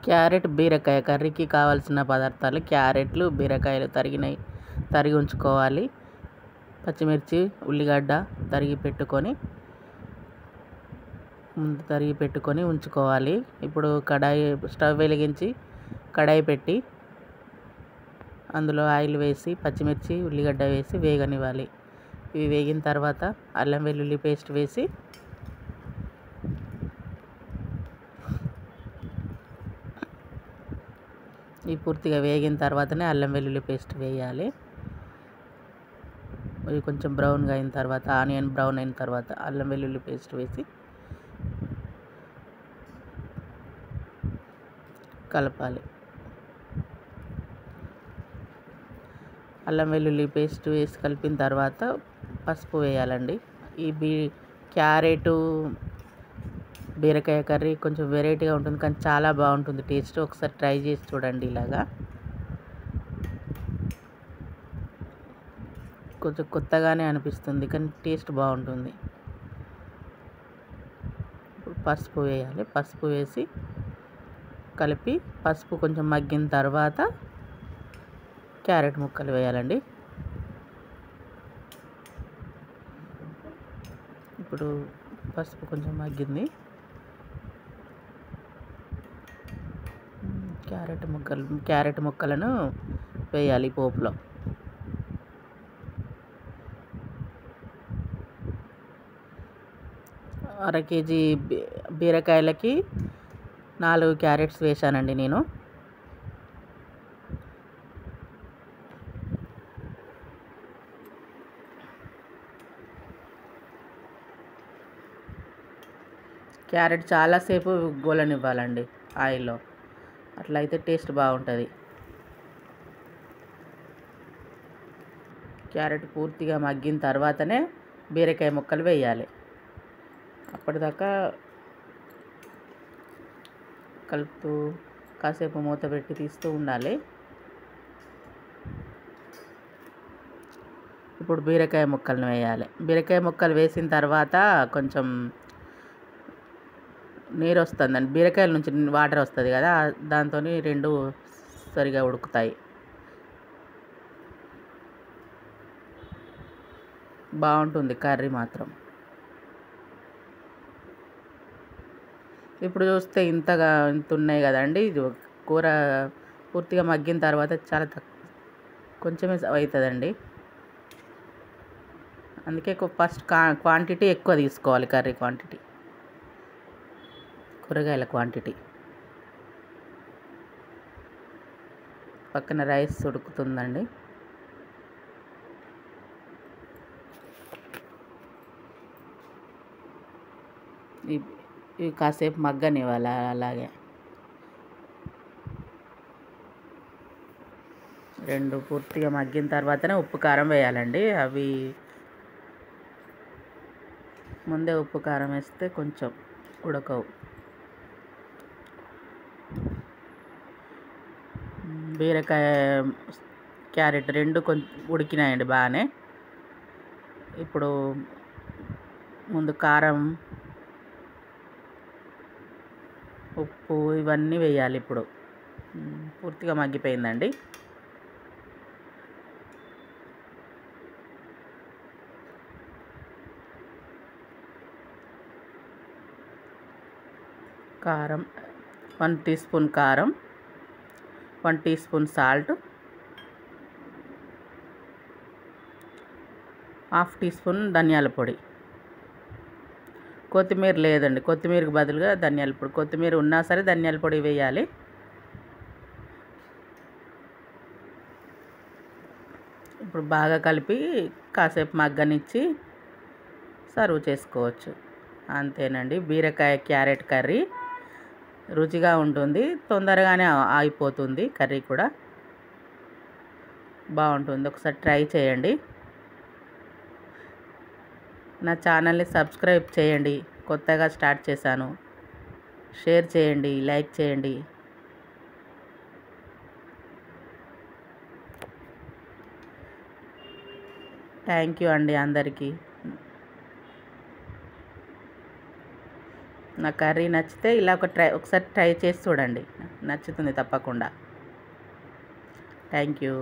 Carrot బీరకాయ కర్రీకి కావాల్సిన పదార్థాలు క్యారెట్లు బీరకాయలు తరిగి ఉంచుకోవాలి. పచ్చిమిర్చి ఉల్లిగడ్డ తరిగి పెట్టుకొని ఉంచుకోవాలి. ఇప్పుడు స్టవ్ వెలిగించి కడాయి పెట్టి అందులో ఆయిల్ వేసి పచ్చిమిర్చి ఉల్లిగడ్డ వేసి వేగనివ్వాలి. ఇవి వేగిన తర్వాత అల్లం వెల్లుల్లి పేస్ట్ వేసి ఇవి పూర్తిగా వేగిన తర్వాతనే అల్లం వెల్లుల్లి పేస్ట్ వేయాలి. ఇవి కొంచెం బ్రౌన్గా అయిన తర్వాత ఆనియన్ బ్రౌన్ అయిన తర్వాత అల్లం వెల్లుల్లి పేస్ట్ వేసి కలపాలి. అల్లం వెల్లుల్లి పేస్ట్ వేసి కలిపిన తర్వాత పసుపు వేయాలండి. ఈ క్యారెటు బీరకాయ కర్రీ కొంచెం వెరైటీగా ఉంటుంది కానీ చాలా బాగుంటుంది టేస్ట్. ఒకసారి ట్రై చేసి చూడండి. ఇలాగా కొంచెం కొత్తగానే అనిపిస్తుంది కానీ టేస్ట్ బాగుంటుంది. ఇప్పుడు పసుపు వేయాలి. పసుపు వేసి కలిపి పసుపు కొంచెం మగ్గిన తర్వాత క్యారెట్ ముక్కలు వేయాలండి. ఇప్పుడు పసుపు కొంచెం మగ్గింది. క్యారెట్ ముక్కలను వేయాలి పోపులో. అర కేజీ బీరకాయలకి 4 క్యారెట్స్ వేశానండి నేను. క్యారెట్ చాలాసేపు గోలనివ్వాలండి ఆయిల్లో, అట్లయితే టేస్ట్ బాగుంటుంది. క్యారెట్ పూర్తిగా మగ్గిన తర్వాతనే బీరకాయ ముక్కలు వేయాలి. అప్పటిదాకా కలుపుతూ కాసేపు మూత పెట్టి తీస్తూ ఉండాలి. ఇప్పుడు బీరకాయ ముక్కలను వేయాలి. బీరకాయ ముక్కలు వేసిన తర్వాత కొంచెం నీరు వస్తుందండి, బీరకాయల నుంచి వాటర్ వస్తుంది కదా, దాంతో రెండు సరిగా ఉడుకుతాయి. బాగుంటుంది కర్రీ మాత్రం. ఇప్పుడు చూస్తే ఇంత ఉన్నాయి కదండి. కూర పూర్తిగా మగ్గిన తర్వాత చాలా కొంచెమే అవుతుందండి. అందుకే ఫస్ట్ క్వాంటిటీ ఎక్కువ తీసుకోవాలి. కర్రీ క్వాంటిటీ, కూరగాయల క్వాంటిటీ. పక్కన రైస్ ఉడుకుతుందండి. ఇవి కాసేపు మగ్గనివ్వాలి. అలాగే రెండు పూర్తిగా మగ్గిన తర్వాతనే ఉప్పు కారం వేయాలండి. అవి ముందే ఉప్పు కారం వేస్తే కొంచెం ఉడకవు. బీరకాయ క్యారెట్ రెండు కొంచెం ఉడికినాయండి బాగానే. ఇప్పుడు ముందు కారం ఉప్పు ఇవన్నీ వేయాలి. ఇప్పుడు పూర్తిగా మగ్గిపోయిందండి. కారం 1 టీ స్పూన్ కారం, 1 teaspoon salt, 1/2 teaspoon ధనియాల పొడి. కొత్తిమీర లేదండి, కొత్తిమీరకు బదులుగా ధనియాల పొడి. కొత్తిమీర ఉన్నా సరే ధనియాల పొడి వేయాలి. ఇప్పుడు బాగా కలిపి కాసేపు మగ్గనిచ్చి సర్వ్ చేసుకోవచ్చు. అంతేనండి, బీరకాయ క్యారెట్ కర్రీ రుచిగా ఉంటుంది, తొందరగానే అయిపోతుంది. కర్రీ కూడా బాగుంటుంది. ఒకసారి ట్రై చేయండి. నా ఛానల్ని సబ్స్క్రైబ్ చేయండి, కొత్తగా స్టార్ట్ చేశాను. షేర్ చేయండి, లైక్ చేయండి. థ్యాంక్ యూ అండి అందరికీ. నా కర్రీ నచ్చితే ఇలా ఒకసారి ట్రై చేసి చూడండి, నచ్చుతుంది తప్పకుండా. Thank you.